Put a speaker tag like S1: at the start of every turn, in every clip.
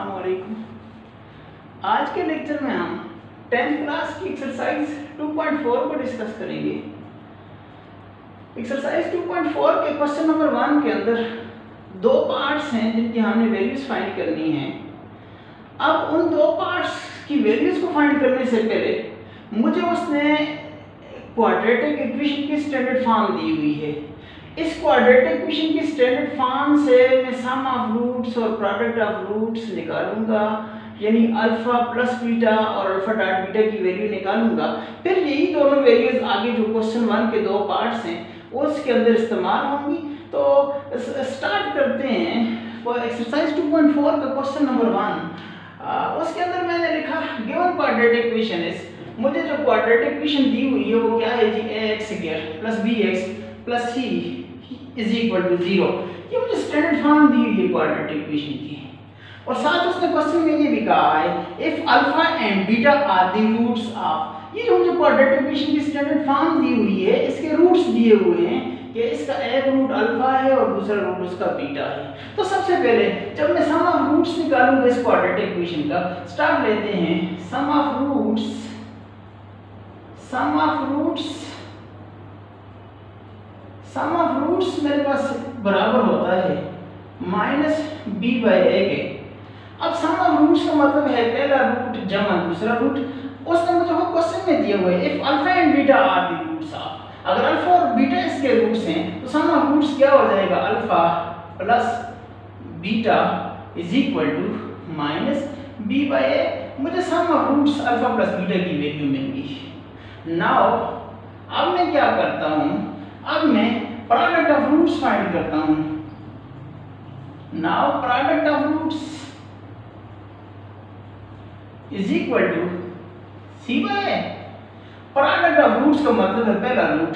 S1: अस्सलामुअलैकुम। आज के लेक्चर में हम 10th क्लास की एक्सरसाइज 2.4 को डिस्कस करेंगे। एक्सरसाइज 2.4 के क्वेश्चन नंबर 1 के अंदर दो पार्ट्स हैं जिनकी हमने वैल्यूज फाइंड करनी है। अब उन दो पार्ट्स की वैल्यूज को फाइंड करने से पहले मुझे उसने क्वाड्रेटिक इक्वेशन की स्टैंडर्ड फॉर्म दी हुई है। इस क्वाड्रेटिक इक्वेशन की स्टैंडर्ड फॉर्म से मैं सम ऑफ रूट्स और प्रोडक्ट ऑफ रूट्स निकालूंगा, यानी अल्फा प्लस बीटा और अल्फा डॉट बीटा की वैल्यू निकालूंगा। फिर यही दोनों वैल्यूज आगे जो क्वेश्चन 1 के दो पार्ट्स हैं उसके अंदर इस्तेमाल होंगी। तो स्टार्ट करते हैं एक्सरसाइज 2.4 का क्वेश्चन नंबर 1। उसके अंदर मैंने लिखा गिवन क्वाड्रेटिक इक्वेशन इज, मुझे जो क्वाड्रेटिक इक्वेशन दी हुई है वो क्या है जी, ax square plus bx plus c is equal to 0। ये मुझे स्टैंडर्ड फॉर्म दी हुई है क्वाड्रेटिक इक्वेशन की। और साथ उसने क्वेश्चन में ये भी कहा है if alpha and beta are the roots of, ये जो मुझे क्वाड्रेटिक इक्वेशन की स्टैंडर्ड फॉर्म दी हुई है इसके रूट्स दिए हुए हैं कि इसका एक रूट अल्फा है और दूसरा रूट उसका बीटा है। तो सबसे पहले जब मैं सम ऑफ रूट्स निकालूंगा इस क्वाड्रेटिक इक्वेशन का, स्टार्ट लेते हैं सम ऑफ रूट्स मेरे पास बराबर होता है माइनस बी बाई ए के। अब सम ऑफ रूट्स का मतलब है पहला रूट जमा दूसरा रूट। उसने मुझे वो क्वेश्चन में दिया हुआ है if alpha and beta are the roots of, अगर अल्फा और बीटा इसके रूट्स हैं तो सम ऑफ रूट्स क्या हो जाएगा, alpha plus beta is equal to minus B by A. मुझे sum of roots alpha plus beta की वैल्यू मिल गई। नाउ अब मैं क्या करता हूं, अब मैं प्रोडक्ट ऑफ रूट्स फाइंड करता हूं। Now product of roots is equal to C by A. Product of roots का मतलब है पहला रूट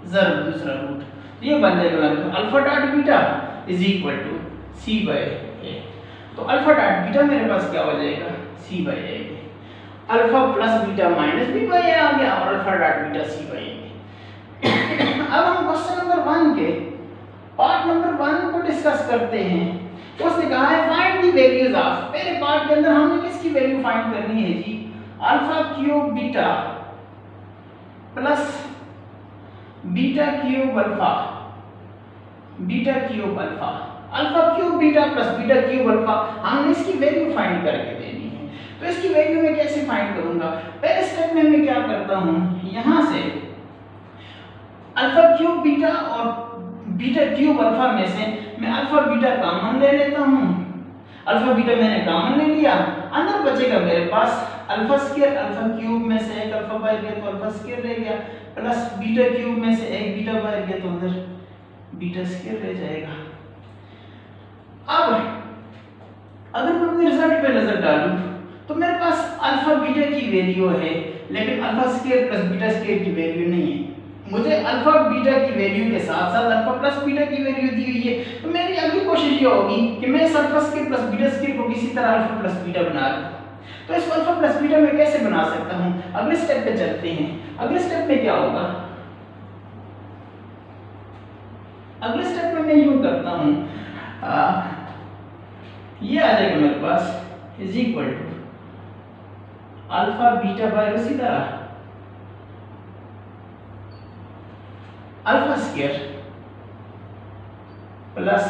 S1: ज़रूर दूसरा रूट, तो ये बन जाएगा alpha dot beta is equal to C by A. तो अल्फा डॉट बीटा मेरे पास क्या हो जाएगा, C by A. Alpha plus beta minus B by A आ गया और alpha dot beta C by A. अब हम क्वेश्चन नंबर 1 के पार्ट नंबर 1 को डिस्कस करते हैं। तो उसने कहा है फाइंड द वैल्यूज ऑफ, पहले पार्ट के अंदर हमने किसकी वैल्यू फाइंड करनी है जी, alpha cube beta plus beta cube alpha, beta cube alpha, alpha cube beta plus beta cube alpha, हमने इसकी वैल्यू फाइंड करके देनी है। तो इसकी वैल्यू मैं कैसे फाइंड करूंगा, पहले स्टेप में मैं क्या करता हूं, यहां से अल्फा क्यूब बीटा और बीटा क्यूब अल्फा में से मैं अल्फा बीटा कॉमन ले लेता हूं। अल्फा बीटा मैंने कॉमन ले लिया, अंदर बचेगा मेरे पास अल्फा स्क्वायर, अल्फा क्यूब में से एक अल्फा बाहर गया तो अल्फा स्क्वायर रह गया, प्लस बीटा क्यूब में से एक बीटा बाहर गया तो अंदर बीटा स्क्वायर रह जाएगा। अब अगर मैं अपने रिजल्ट पे नजर डालूं तो मेरे पास अल्फा बीटा की वैल्यू है लेकिन alpha square plus beta square की वैल्यू नहीं है। मुझे अल्फा बीटा की वैल्यू के साथ साथ अल्फा प्लस बीटा की वैल्यू दी हुई है। तो मेरी अगली कोशिश ये होगी कि मैं इस alpha square plus beta square को किसी तरह अल्फा प्लस बीटा बना लूं। तो इस अल्फा प्लस बीटा में कैसे बना सकता हूं, अगले स्टेप पे चलते हैं। अगले स्टेप में क्या होगा, अगले स्टेप में मैं यूं करता हूं, ये आ जाएगा मेरे पास is equal to alpha beta by उसी तरह alpha square plus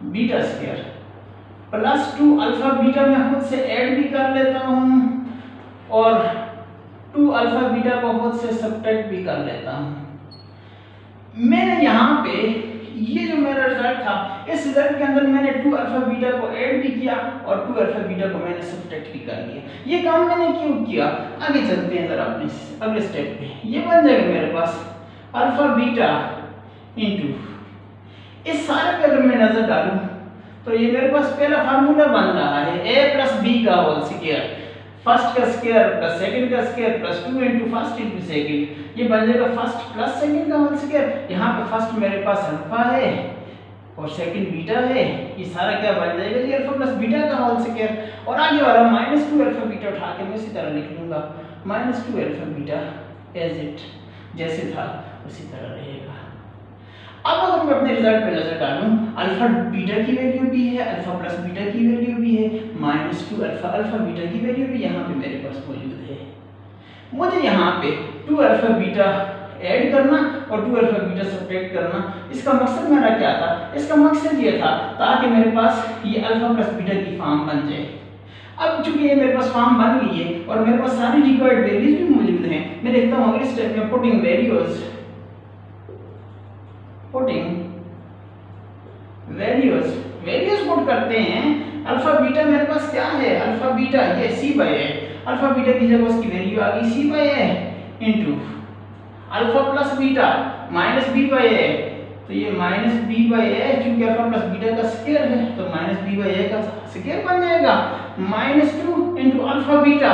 S1: beta square plus 2 alpha beta में खुद से ऐड भी कर लेता हूं और 2 अल्फा बीटा को खुद से सब्ट्रैक्ट भी कर लेता हूं। मैंने यहाँ पे ये जो मेरा रिजल्ट था इस रिजल्ट के अंदर मैंने 2 अल्फा बीटा को ऐड भी किया और 2 अल्फा बीटा को मैंने सब्ट्रैक्ट भी कर लिया। ये काम मैंने क्यों किया, आगे चलते हैं जरा अपने अगले स्टेप पे। ये बन जाएगा मेरे पास अल्फा बीटा इंटू, इस सारे पे अगर मैं नजर डालूं तो ये मेरे पास पहला फार्मूला बन रहा है a प्लस बी का होल स्क्वायर, फर्स्ट का स्क्वायर प्लस सेकंड का square plus 2 into first into second. ये बन जाएगा फर्स्ट प्लस सेकंड का होल स्क्वायर। यहाँ पे फर्स्ट मेरे पास अल्फा है और सेकंड बीटा है, ये सारा क्या बन जाएगा जी, अल्फा प्लस बीटा का होल स्क्वायर। और आगे वाला माइनस 2 अल्फा बीटा उठा के मैं इसी तरह लिख लूंगा, minus 2 alpha beta as it जैसे था उसी तरह रहेगा। अब अगर मैं अपने रिजल्ट पे नजर डालूं, अल्फा बीटा की वैल्यू भी है, अल्फा प्लस बीटा की वैल्यू भी है, -2 अल्फा अल्फा बीटा की वैल्यू भी यहाँ पे मेरे पास मौजूद है। मुझे यहाँ पे 2 अल्फा बीटा ऐड करना और 2 अल्फा बीटा सब्ट्रैक्ट करना, इसका मकसद मेरा क्या था? इसका मकसद ये था ताकि मेरे पास ये अल्फा प्लस बीटा की फॉर्म बन जाए। अब चूंकि ये मेरे पास फॉर्म बन गई है और मेरे पास सारी रिक्वायर्ड वैल्यूज भी मौजूद हैं, मैं देखता हूँ अगले स्टेप में पुटिंग वैल्यूज पुट करते हैं। अल्फा बीटा मेरे पास क्या है? अल्फा बीटा ये c by a, alpha beta की जगह उसकी वैल्यू आ गई c by a into alpha plus beta minus b by a, तो ये माइनस b बाय a क्योंकि अल्फा प्लस बीटा का स्क्वायर है तो माइनस b बाय a का स्क्वायर बन जाएगा, -2 इनटू अल्फा बीटा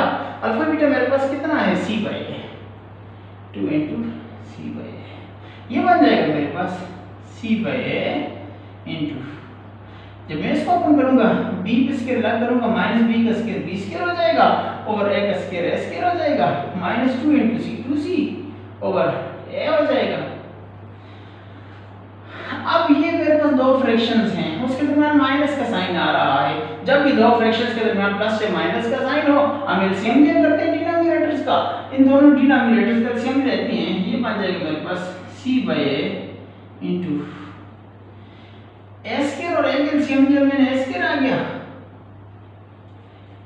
S1: मेरे पास कितना है? c by a, 2 into c by a, ये बन जाएगा मेरे पास c बाय a इनटू, जब मैं इसको ओपन करूंगा b पे स्क्वायर लगा करूंगा -b का स्क्वायर b स्क्वायर हो जाएगा और a का स्क्वायर a स्क्वायर हो जाएगा, -2 into c 2c over a हो जाएगा। अब ये मेरे पास दो फ्रैक्शंस हैं, उसके दरमियान माइनस का साइन आ रहा है। जब भी दो फ्रैक्शंस के दरमियान प्लस से माइनस का साइन हो, हम एलसीएम लिया करते हैं डिनोमिनेटर्स का, इन दोनों डिनोमिनेटर्स का एलसीएम लेते हैं, ये बन जाएगा मेरे पास c by a into a square और a का एलसीएम लिया मैंने a स्क्वायर आ गया,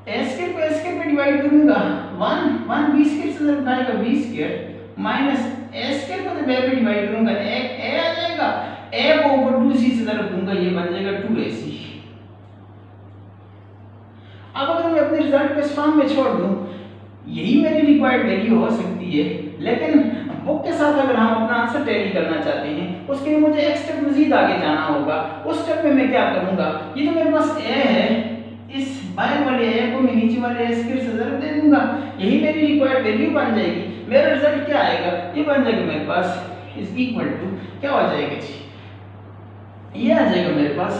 S1: a स्क्वायर को a स्क्वायर पे डिवाइड करूंगा 1 b स्क्वायर से जब आएगा b square minus a square को जब a पे डिवाइड करूंगा a आ जाएगा, a को ऊपर 2c से जब दूंगा ये बन जाएगा 2ac। अब अगर मैं अपने रिजल्ट को इस फॉर्म में छोड़ दूं, यही मेरी रिक्वायर्ड वैल्यू हो सकती है, लेकिन बुक के साथ अगर हम अपना आंसर टैली करना चाहते हैं उसके लिए मुझे एक स्टेप मजीद आगे जाना होगा। उस स्टेप में मैं क्या करूंगा, ये जो मेरे पास a है, इस बाएं वाले a को मैं नीचे वाले a स्क्वायर से ज़रूर दे दूंगा, यही मेरी रिक्वायर्ड वैल्यू बन जाएगी। मेरा रिजल्ट क्या आएगा? ये बन जाएगा मेरे पास इज इक्वल टू क्या हो जाएगा जी, ये आ जाएगा मेरे पास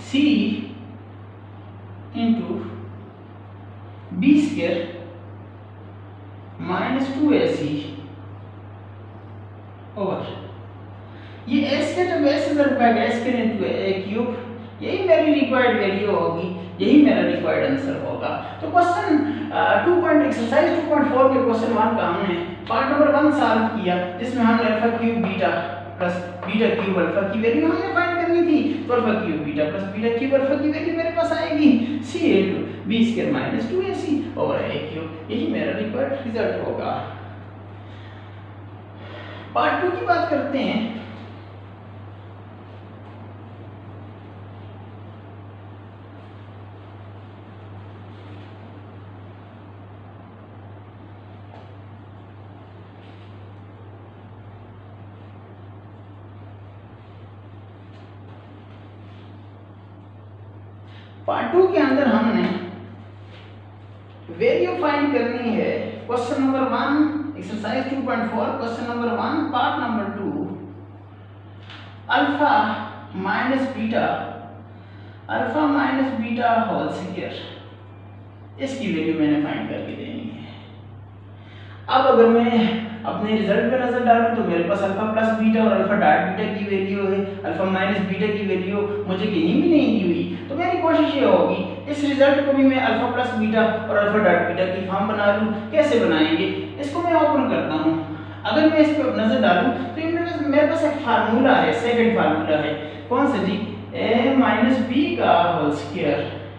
S1: c into b square -2ac over ये a स्क्वायर जब a से जब पाएगा a square into a cube, यही मेरी रिक्वायर्ड वैल्यू होगी, यही मेरा रिक्वायर्ड आंसर होगा। तो क्वेश्चन 2. एक्सरसाइज 2.4 के क्वेश्चन 1 का हमने पार्ट नंबर 1 सॉल्व किया, जिसमें हमने alpha cube beta plus beta cube alpha की वैल्यू हमने फाइंड करनी थी। तो alpha cube beta plus beta cube alpha की वैल्यू मेरे पास आएगी c into b square -2ac over a cube, यही मेरा रिक्वायर्ड रिजल्ट होगा। पार्ट 2 की बात करते हैं। पार्ट 2 के अंदर हमने वैल्यू फाइंड करनी है। Question number 1 exercise 2.4 question number 1 part number 2 alpha minus beta whole square, इसकी वैल्यू मैंने फाइंड करके देनी है। अब अगर मैं अपने रिजल्ट पे नजर डालूं तो मेरे पास अल्फा प्लस बीटा और अल्फा डॉट बीटा की वैल्यू है, अल्फा माइनस बीटा की वैल्यू मुझे कहीं भी नहीं दी हुई। तो मेरी कोशिश ये होगी इस रिजल्ट को भी मैं अल्फा प्लस बीटा और अल्फा डॉट बीटा की फॉर्म बना लूं। कैसे बनाएंगे, इसको मैं ओपन करता हूं। अगर मैं इस पर नजर डालूं तो मेरे पास एक फार्मूला है, सेकंड फार्मूला है, कौन सा जी, a माइनस b का whole square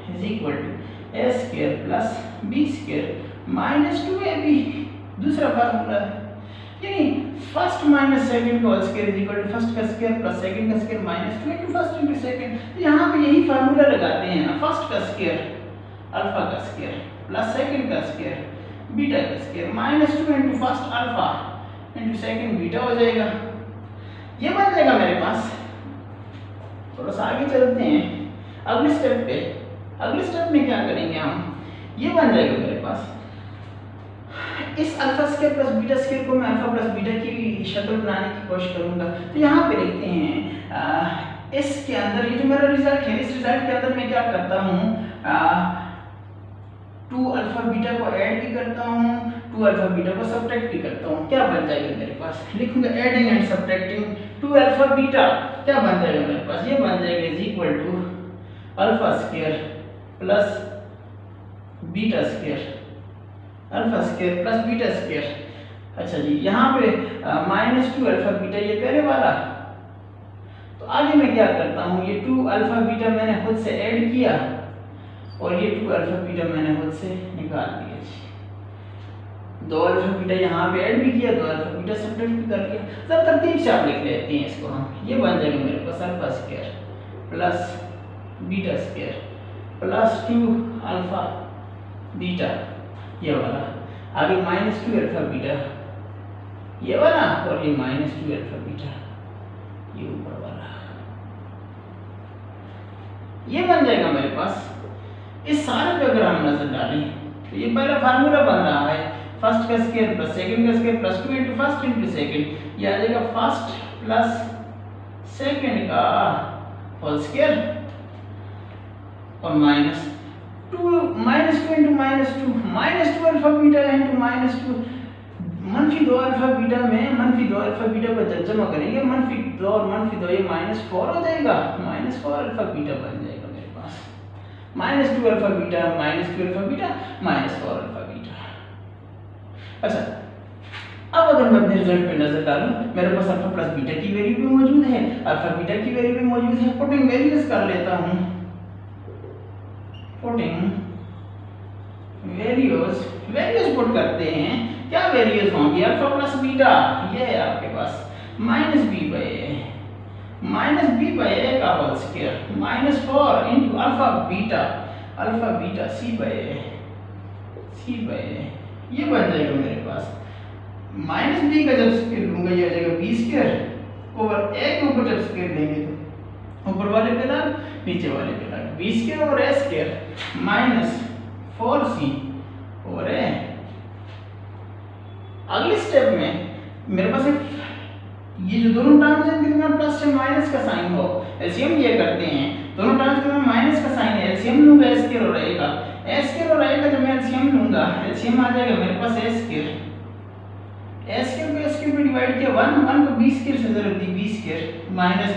S1: is equal to a square plus b square minus 2ab। दूसरा फार्मूला है, यानी फर्स्ट माइनस सेकंड का whole square is equal to first का स्क्वायर प्लस सेकंड का square minus 2 into first into second. यहाँ पे यही formula लगाते हैं ना, फर्स्ट का स्क्वायर अल्फा का स्क्वायर प्लस सेकंड का स्क्वायर बीटा का square minus 2 into first alpha into second beta हो जाएगा। ये बन जाएगा मेरे पास। थोड़ा सा आगे चलते हैं अगले स्टेप पे। अगले स्टेप में क्या करेंगे हम, ये बन जाएगा मेरे पास इस alpha square plus beta square को मैं अल्फा प्लस बीटा की शक्ल बनाने की कोशिश करूंगा। तो यहाँ पे लिखते हैं इसके अंदर ये जो मेरा रिजल्ट है, इस रिजल्ट के अंदर मैं क्या करता हूँ, 2 अल्फा बीटा को ऐड भी करता हूँ, 2 अल्फा बीटा को सब्ट्रैक्ट भी करता हूँ, क्या बन जाएगा मेरे पास, लिखूंगा adding and subtracting 2 alpha beta, क्या बन जाएगा मेरे पास, ये बन जाएगा is equal to alpha square plus beta square, alpha square plus beta square. अच्छा जी, यहाँ पे -2 अल्फा बीटा ये पहले वाला, तो आगे मैं क्या करता हूँ, ये 2 अल्फा बीटा मैंने खुद से ऐड किया और ये 2 अल्फा बीटा मैंने खुद से निकाल दिया जी। 2 अल्फा बीटा यहाँ पे ऐड भी किया, 2 अल्फा बीटा सब्ट्रैक्ट भी कर दिया। सब तरतीब से आप लिख लेते हैं इसको हम, ये बन जाएगा मेरे पास alpha square plus beta square plus 2 alpha beta ये वाला, आगे -2 अल्फा बीटा ये वाला और ये -2 अल्फा बीटा ये ऊपर वाला, ये बन जाएगा मेरे पास। इस सारे पे अगर हम नजर डालें तो ये पहला फार्मूला बन रहा है, फर्स्ट का स्क्वायर प्लस सेकंड का square plus 2 into first into second, ये आ जाएगा फर्स्ट प्लस सेकंड का होल स्क्वायर और -2 into -2 alpha beta into -2 -2 alpha beta में -2 अल्फा बीटा को जब जमा करेंगे -2 और -2 ये -4 हो जाएगा, -4 अल्फा बीटा बन जाएगा मेरे पास, -2 alpha beta -2 alpha beta -4 alpha beta. अच्छा, अब अगर मैं अपने रिजल्ट पे नजर डालूं, मेरे पास अल्फा प्लस बीटा की वैल्यू भी मौजूद है, अल्फा बीटा की वैल्यू भी मौजूद है, पुटिंग वैल्यूज कर लेता हूं, पुटिंग वैल्यूज पुट करते हैं, क्या वैल्यूज होंगी, अल्फा प्लस बीटा ये है आपके पास -b/a का whole square -4 into alpha beta c/a ये बन जाएगा मेरे पास, -b का जब स्क्वायर लूंगा ये हो जाएगा b स्क्वायर ओवर a के ऊपर जब स्क्वायर देंगे तो ऊपर वाले पे लग नीचे वाले पे लग, b square over a square -4c over a। अगले स्टेप में मेरे पास एक ये जो दोनों टर्म्स हैं इनमें प्लस से माइनस का साइन हो, एलसीएम ये करते हैं, दोनों टर्म्स में माइनस का साइन है, एलसीएम लूंगा a स्क्वायर और a का, a स्क्वायर और a का जब मैं एलसीएम लूंगा, एलसीएम आ जाएगा मेरे पास a स्क्वायर पे डिवाइड किया 1 को b स्क्वायर से ज़रूर दी b स्क्वायर माइनस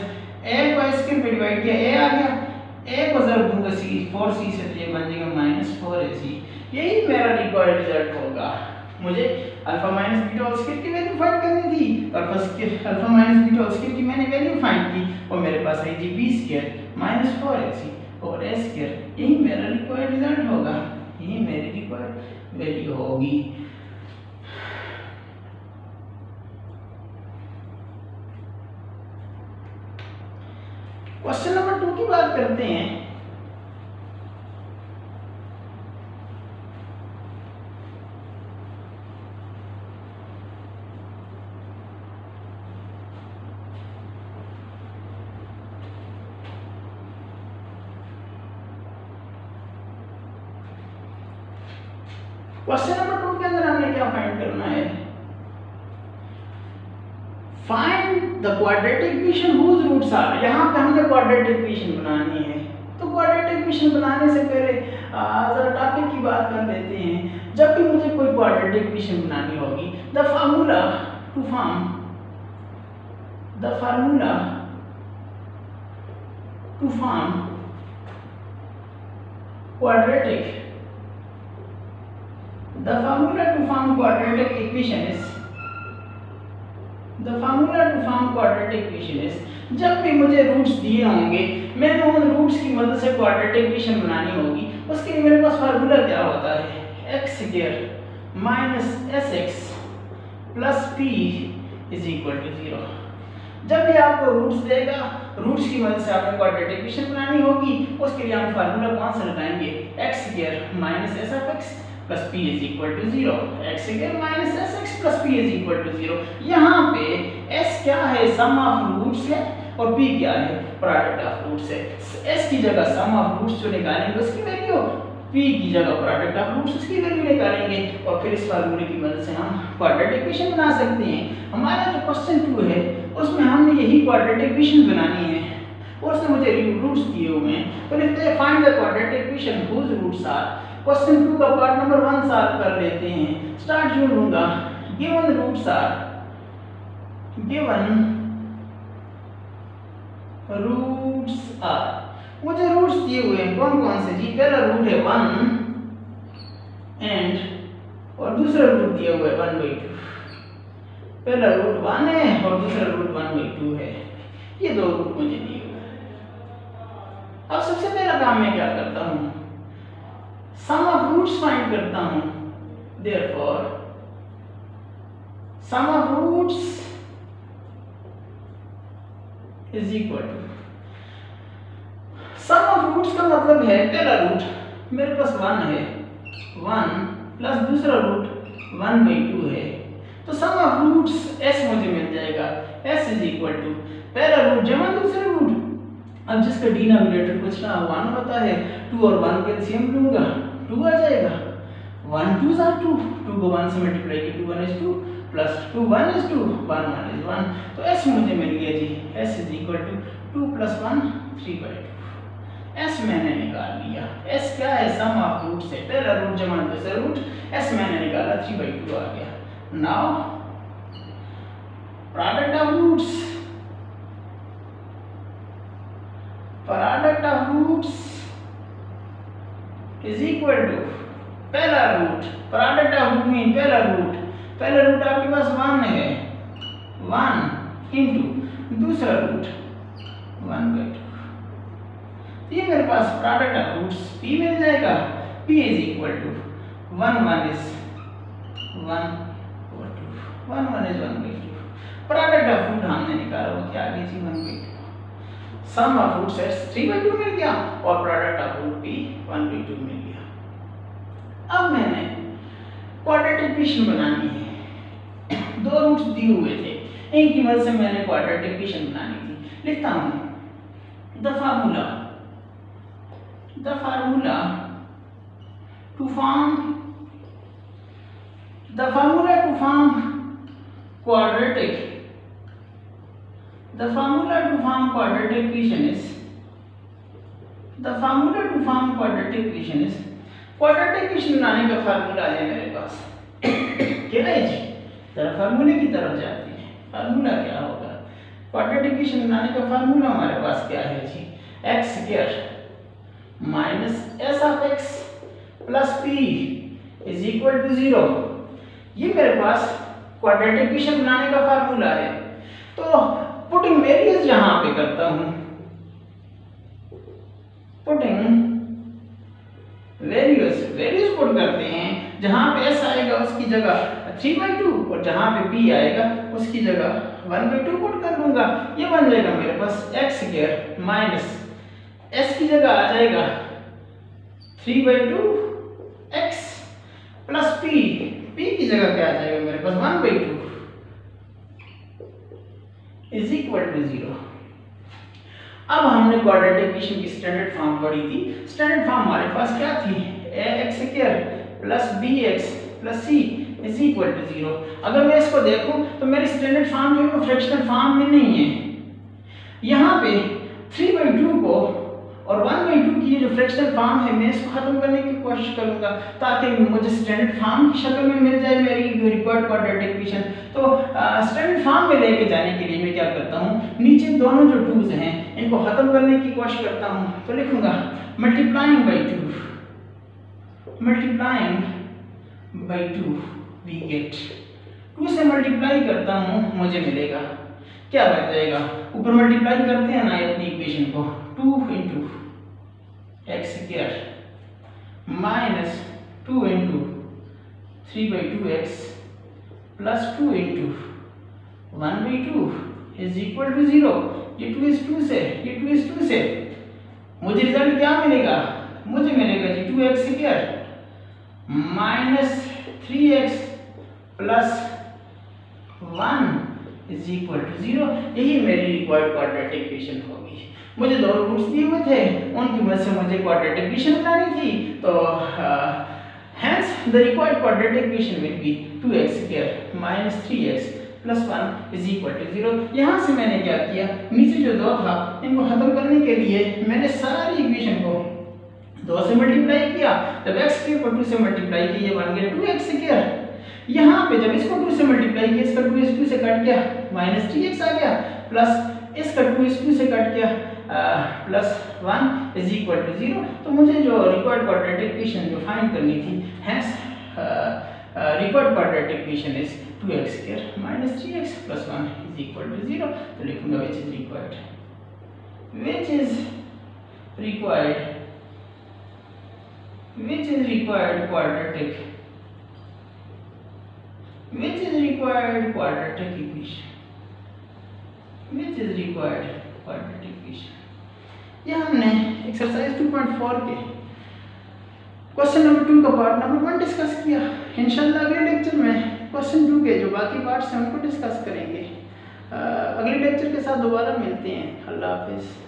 S1: a को a स्क्वायर पे डिवाइड किया a आ गया, a को ज़रूर दूंगा c 4c से तो ये बन जाएगा -4ac। यही मेरा रिक्वायर्ड रिजल्ट होगा। मुझे alpha minus beta whole square की वैल्यू फाइंड करनी थी, alpha minus beta whole square की मैंने वैल्यू फाइंड की और मेरे पास आई जी b स्क्वायर -4ac और a स्क्वायर, यही मेरा रिक्वायर्ड रिजल्ट होगा, यही मेरी रिक्वायर्ड वैल्यू होगी। क्वेश्चन नंबर 2 की बात करते हैं। क्वेश्चन नंबर 2 के अंदर हमने क्या फाइंड करना है, find the quadratic equation whose roots are. यहाँ पे हमने क्वाड्रेटिक इक्वेशन बनानी है, तो क्वाड्रेटिक इक्वेशन बनाने से पहले जरा टॉपिक की बात कर लेते हैं। जब भी मुझे कोई क्वाड्रेटिक इक्वेशन बनानी होगी, the formula to form quadratic The formula to form quadratic equation is जब भी मुझे रूट्स दिए होंगे, मैंने उन रूट्स की मदद से क्वाड्रेटिक इक्वेशन बनानी होगी। उसके लिए मेरे पास फार्मूला क्या होता है, x square minus sx plus p is equal to 0। जब भी आपको रूट्स देगा, रूट्स की मदद से आपने क्वाड्रेटिक इक्वेशन बनानी होगी, उसके लिए हम फार्मूला कौन सा लगाएंगे, x square minus sx plus p is equal to 0, x square minus sx plus p is equal to 0। यहाँ पे s क्या है, सम ऑफ रूट्स है और p क्या है, प्रोडक्ट ऑफ रूट्स है। s की जगह सम ऑफ रूट्स जो निकालेंगे उसकी वैल्यू, p की जगह प्रोडक्ट ऑफ रूट्स उसकी वैल्यू निकालेंगे और फिर इस फार्मूले की मदद से हम क्वाड्रेटिक इक्वेशन बना सकते हैं। हमारा जो क्वेश्चन 2 है उसमें हमने यही क्वाड्रेटिक इक्वेशन बनानी है और उसने मुझे रूट्स दिए हुए हैं, तो लिखते हैं find the quadratic equation whose roots are. Question 2 का पार्ट नंबर 1 सॉल्व कर लेते हैं। स्टार्ट जो लूंगा, गिवन रूट्स आर, मुझे रूट्स दिए हुए हैं कौन कौन से जी। पहला रूट है 1 एंड और दूसरा रूट दिया हुआ है 1/2। पहला रूट 1 है और दूसरा रूट 1/2 है। ये दो रूट मुझे दिए हुए हैं। अब सबसे पहला काम मैं क्या करता हूँ, सम ऑफ रूट्स फाइंड करता हूँ। Therefore sum of roots is equal to, sum of roots का मतलब है पहला रूट मेरे पास 1 है, 1 प्लस दूसरा रूट 1/2 है, तो सम ऑफ रूट्स s मुझे मिल जाएगा। s इज इक्वल टू पहला रूट जमा दूसरा रूट, अब जिसका डिनोमिनेटर कुछ ना 1 होता है, 2 और 1 के एलसीएम लूंगा 2 आ जाएगा। 1 2 are 2, 2 को 1 से मल्टीप्लाई किया 2 1 is 2 प्लस 2 1 is 2 1 1 is 1, तो s मुझे मिल गया जी। s is equal to 2 + 1 3/2। s मैंने निकाल लिया। s क्या है, सम ऑफ रूट से पहला रूट जमा दूसरा रूट, s मैंने निकाला 3/2 आ गया। Now product of roots, product of roots is equal to पहला root, product of root mean पहला रूट आपके पास 1 है, 1 इंटू दूसरा रूट 1/2। ये मेरे पास प्रोडक्ट ऑफ रूट्स p मिल जाएगा। p is equal to 1 1 is 1/2, 1 1 is 1/2। Product of root हमने निकाला, वो क्या आ गई थी 1/2। सम ऑफ रूट्स s 3/2 मिल गया और प्रोडक्ट ऑफ रूट p 1/2 मिल गया। अब मैंने क्वाड्रेटिक इक्वेशन बनानी है। दो रूट्स दिए हुए थे, इनकी मदद से मैंने क्वाड्रेटिक इक्वेशन बनानी थी। लिखता हूं the formula to form quadratic, the formula to form quadratic equation is, quadratic equation बनाने का फार्मूला है मेरे पास। क्या है जी, जरा फार्मूले की तरफ जाते हैं। फार्मूला क्या होगा, क्वाड्रेटिक इक्वेशन बनाने का फार्मूला हमारे पास क्या है जी, x² minus s of x plus p is equal to 0। ये मेरे पास क्वाड्रेटिक इक्वेशन बनाने का फार्मूला है। तो पुटिंग वेरियस यहां पे करता हूं, पुटिंग वेरियस पुट करते हैं। जहां पे s आएगा उसकी जगह 3/2 और जहां पे p आएगा उसकी जगह 1/2 पुट कर लूंगा। ये बन जाएगा मेरे पास x² माइनस s की जगह आ जाएगा 3/2 x प्लस p की जगह क्या आ जाएगा मेरे पास 1/2 इज इक्वल टू 0। अब हमने क्वाड्रेटिक इक्वेशन की स्टैंडर्ड फॉर्म पढ़ी थी। स्टैंडर्ड फॉर्म हमारे पास क्या थी, ax² plus bx plus c is equal to 0। अगर मैं इसको देखूं तो मेरी स्टैंडर्ड फॉर्म जो है वो फ्रैक्शनल फॉर्म में नहीं है। यहाँ पे 3/2 को और 1/2 की जो फ्रैक्शनल फॉर्म है मैं इसको खत्म करने की कोशिश करूंगा ताकि मुझे स्टैंडर्ड फॉर्म की शक्ल में मिल जाए मेरी रिक्वायर्ड क्वाड्रेटिक इक्वेशन। तो स्टैंडर्ड फॉर्म में लेके जाने के लिए मैं क्या करता हूँ, नीचे दोनों जो टूज हैं इनको खत्म करने की कोशिश करता हूँ। तो लिखूंगा मल्टीप्लाइंग बाई 2 वी गेट, 2 से मल्टीप्लाई करता हूँ मुझे मिलेगा क्या बच जाएगा, ऊपर मल्टीप्लाई करते हैं ना अपनी इक्वेशन को, 2 into x² minus 2 into 3/2x plus 2 into 1/2 is equal to 0। ये 2 is 2 से, ये 2 is 2 से मुझे रिजल्ट क्या मिलेगा, मुझे मिलेगा जी 2x² minus 3x plus 1 is equal to 0। यही मेरी रिक्वायर्ड क्वाड्रेटिक इक्वेशन होगी। मुझे दो रूट्स दिए हुए थे, उनकी वजह से मुझे क्वाड्रेटिक इक्वेशन बनानी थी। तो hence the required quadratic equation will be 2x² minus 3x plus 1 is equal to 0। यहाँ से मैंने क्या किया, नीचे जो दो था इनको खत्म करने के लिए मैंने सारी इक्वेशन को 2 से मल्टीप्लाई किया, जब x स्क्वायर को 2 से मल्टीप्लाई किया, ये बन गया 2x स्क्वायर। यहाँ पे जब इसको 2 से मल्टीप्लाई किया, इसका 2 इस 2 से कट गया, माइनस 3x आ गया, प्लस इसका 2 इस 2 से कट गया, प्लस 1 इज इक्वल टू 0। तो मुझे जो रिक्वायर्ड क्वाड्रेटिक इक्वेशन जो फाइंड करनी थी, hence required quadratic equation is 2x square minus 3x plus 1 is equal to 0। तो लिखूंगा which is required quadratic equation। यह हमने एक्सरसाइज 2.4 के क्वेश्चन नंबर 2 का पार्ट नंबर 1 डिस्कस किया। इंशाल्लाह अगले लेक्चर में क्वेश्चन 2 के जो बाकी पार्ट्स हैं उनको डिस्कस करेंगे। अगले लेक्चर के साथ दोबारा मिलते हैं। अल्लाह हाफिज़।